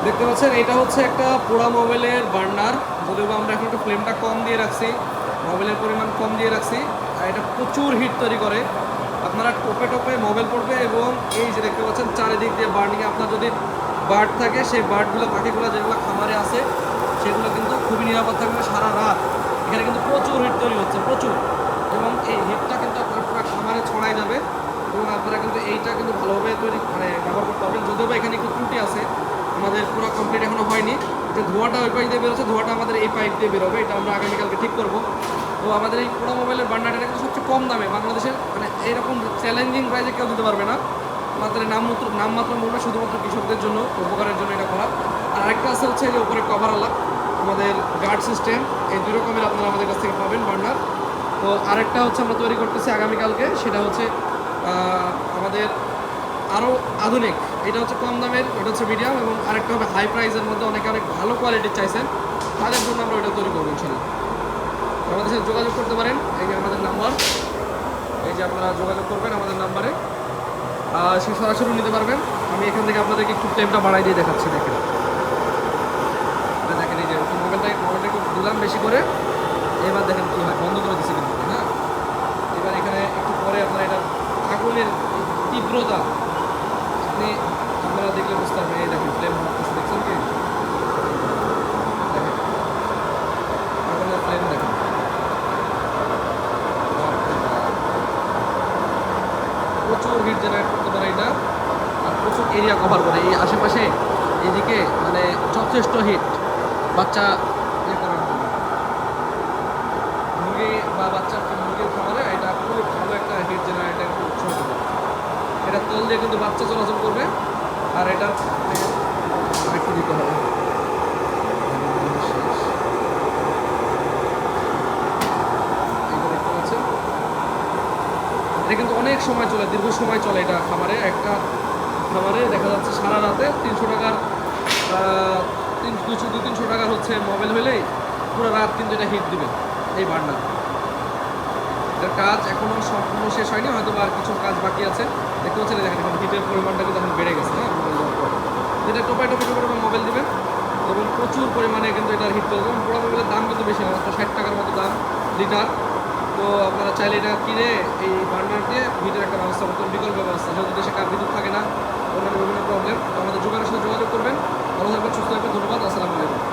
দেখতে পাচ্ছেন এটা হচ্ছে একটা পোড়া মোবাইলের বার্নার, যদিও বা আমরা এখন একটু ফ্লেমটা কম দিয়ে রাখছি, মোবাইলের পরিমাণ কম দিয়ে রাখছি। আর এটা প্রচুর হিট তৈরি করে, আপনারা টোপে টোপে মোবাইল পড়বে এবং এই যে দেখতে পাচ্ছেন চারিদিক দিয়ে বার্নিংয়ে আপনার যদি বার্ড থাকে সেই বার্ডগুলো পাখিগুলো যেগুলো খামারে আছে সেগুলো কিন্তু খুবই নিরাপদ থাকবে সারা রাত। এখানে কিন্তু প্রচুর হিট তৈরি হচ্ছে, প্রচুর, এবং এই হিটটা কিন্তু আপনার পুরো খামারে ছড়াই যাবে এবং আপনারা কিন্তু এইটা কিন্তু ভালোভাবে তৈরি ব্যবহার করতে পারবেন। যদিও বা এখানে একটু ত্রুটি আছে, আমাদের পুরো কমপ্লিট এখনো হয়নি। যে ধোঁয়াটা ওই পাইপ দিয়ে বেরোচ্ছে, ধোঁয়াটা আমাদের এই পাইপ দিয়ে বেরোবে, এটা আমরা আগামীকালকে ঠিক করবো। তো আমাদের এই পুরো মোবাইলের বার্নারটা কিন্তু সবচেয়ে কম দামে বাংলাদেশের, মানে এইরকম চ্যালেঞ্জিং প্রাইসে কেউ দিতে পারবে না। আমাদের নামমাত্র মূল্য শুধুমাত্র কৃষকদের জন্য, উপকারের জন্য এটা করা। আর আরেকটা আছে হচ্ছে যে উপরে কভার আলা, আমাদের গার্ড সিস্টেম, এই দুই রকমের আপনারা আমাদের কাছ থেকে পাবেন বার্নার। তো আরেকটা হচ্ছে আমরা তৈরি করতেছি আগামীকালকে, সেটা হচ্ছে আমাদের আরও আধুনিক, এটা হচ্ছে কম দামের, ওটা হচ্ছে মিডিয়াম, এবং আরেকটা হবে হাই প্রাইসের মধ্যে, অনেকে অনেক ভালো কোয়ালিটির চাইছেন, তাদের জন্য আমরা ওইটা তৈরি করবো ইনশাল্লাহ। আমাদের সাথে যোগাযোগ করতে পারেন, এই যে আমাদের নাম্বার, এই যে আপনারা যোগাযোগ করবেন আমাদের নাম্বারে, সে সরাসরি নিতে পারবেন। আমি এখান থেকে আপনাদেরকে একটু টাইমটা বাড়াই দিয়ে দেখাচ্ছি, দেখেন দেখেন এই যে মোবাইলটা একটু দিলাম বেশি করে, এবার দেখেন কী হয়, বন্ধ করে দিচ্ছি কিন্তু, হ্যাঁ। এবার এখানে একটু পরে আপনারা এটা আগুনের তীব্রতা আপনারা দেখলে বুঝতে পারবেন। এই দেখেন ফ্লেম দেখছেন কি, দেখেন আগুনের ফ্লেম দেখেন, প্রচুর হিট জেনারেট করতে পারে এটা, আর প্রচুর এরিয়া কভার করে এই আশেপাশে, এদিকে মানে যথেষ্ট হিট। বাচ্চা ইয়ে করার জন্য, মুরগি বা মুরগির খাবারে এটা খুব ভালো একটা হিট জেনারেটের উৎস হতে পারে। এটা তল দিয়ে কিন্তু বাচ্চা চলাচল করবে, আর এটা একটু দিতে হবে। এটা কিন্তু অনেক সময় চলে, দীর্ঘ সময় চলে এটা খামারে। একটা খামারে দেখা যাচ্ছে সারা রাতে 300 টাকার 200-300 টাকার হচ্ছে মোবাইল হলেই পুরো রাত কিন্তু এটা হিট দিবে এই বার্নার। এটার কাজ এখনও সম্পূর্ণ শেষ হয়নি, হয়তো আর কিছু কাজ বাকি আছে। দেখতে পাচ্ছেন দেখেন এখন হিটের পরিমাণটা কিন্তু এখন বেড়ে গেছে, হ্যাঁ। মোবাইল দেওয়ার পর যেটা টোপাই মোবাইল দিবেন এবং প্রচুর পরিমাণে কিন্তু এটার হিট তৈরি করবেন। পুরো মোবাইলের দাম কিন্তু বেশি না, মাত্র 60 টাকার মতো দাম লিটার। তো আপনারা চাইলে এটা কিনে এই বার্নার দিয়ে হিটের একটা ব্যবস্থা করতে, বিকল্প ব্যবস্থা, যেহেতু দেশে কার বিদ্যুৎ থাকে না, অন্যান্য বিভিন্ন প্রবলেম। তো আমাদের যোগাযোগের সাথে যোগাযোগ করবেন। ভালো থাকবেন, সুস্থ থাকবেন, ধন্যবাদ, আসসালামু আলাইকুম।